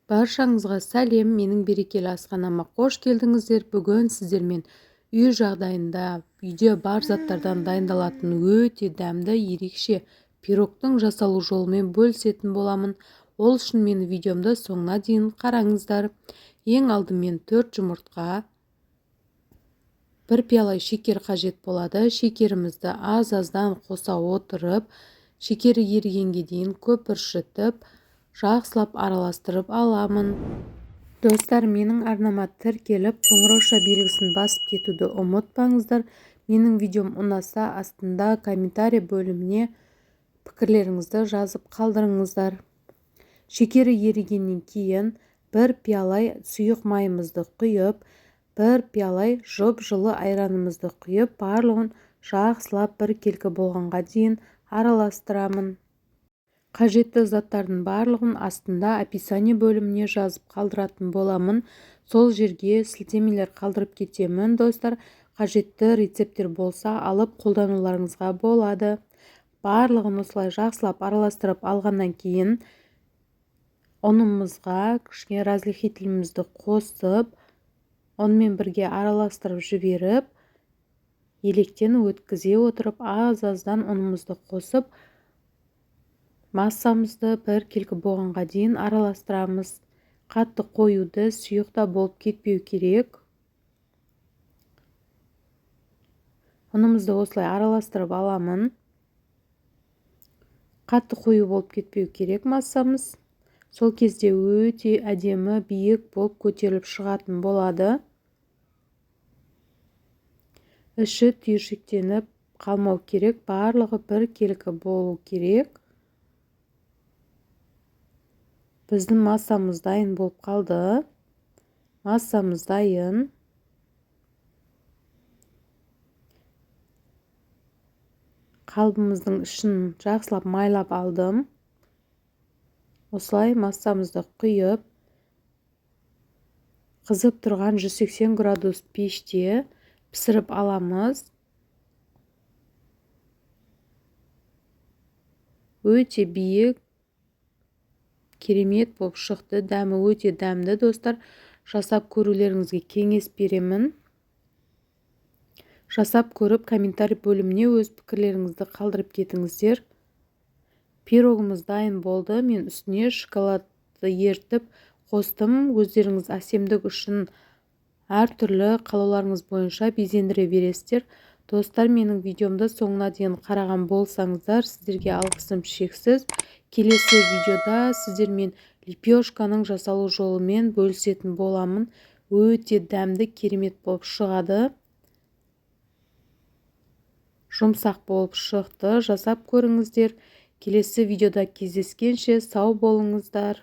Баршаңызға сәлем, менің берекелі асханама қош келдіңіздер. Бүгін сіздермен үй жағдайында үйде бар заттардан дайындалатын өте дәмді ерекше пирогтың жасалу жолымен бөлісетін боламын. Ол үшін мені видеомды соңына дейін қараңыздар. Ең алдымен 4 жұмыртқа, 1 пиала шекер қажет болады. Шекерімізді аз-аздан қоса отырып, шекері ерігенге дейін көпіршітіп, жақсылап араластырып аламын. Достар, менің арнама тіркеліп, қоңырауша белгісін басып кетуді ұмытпаңыздар. Менің видеом ұнаса, астында комментарий бөліміне пікірлеріңізді жазып қалдырыңыздар. Шекері ерігеннен кейін 1 пиала сұйық майымызды құйып, 1 пиала жылы айранымызды құйып, барлығын жақсылап біркелкі болғанға дейін араластырамын. Қажетті заттардың барлығын астында описание бөліміне жазып қалдыратын боламын. Сол жерге сілтемелер қалдырып кетемін. Достар, қажетті рецепттер болса алып қолдануларыңызға болады. Барлығын осылай жақсылап араластырып алғаннан кейін ұнымызға кішкене разрыхителімізді қосып, онымен бірге араластырып жіберіп, електен өткізе отырып, аз-аздан ұнымызды қосып, массамызды біркелкі болғанға дейін араластырамыз. Қатты қоюды, сұйықта болып кетпеу керек. Ұнымызды осылай араластырып аламын. Қатты қою болып кетпеу керек массамыз. Сол кезде өте әдемі, биік болып көтеріліп шығатын болады. Іші түйіршіктеніп қалмау керек, барлығы біркелкі болу керек. Біздің массамыз дайын болып қалды. Массамыз дайын. Қалбымыздың ішін жақсылап майлап алдым. Осылай массамызды құйып, қызып тұрған 180 градус пеште пісіріп аламыз. Өте биік, керемет болып шықты. Дәмі өте дәмді, достар. Жасап көрулеріңізге кеңес беремін. Жасап көріп, комментарий бөліміне өз пікірлеріңізді қалдырып кетіңіздер. Пирогымыз дайын болды. Мен үстіне шоколадты ертіп қостым. Өздеріңіз әсемдік үшін әртүрлі қалауларыңыз бойынша безендіре бересіздер. Достар, менің видеомды соңына дейін қараған болсаңыздар, сіздерге алғысым шексіз. Келесі видеода сіздермен лепешканың жасалу жолымен бөлісетін боламын. Өте дәмді, керемет болып шығады. Жұмсақ болып шықты. Жасап көріңіздер. Келесі видеода кездескенше сау болыңыздар.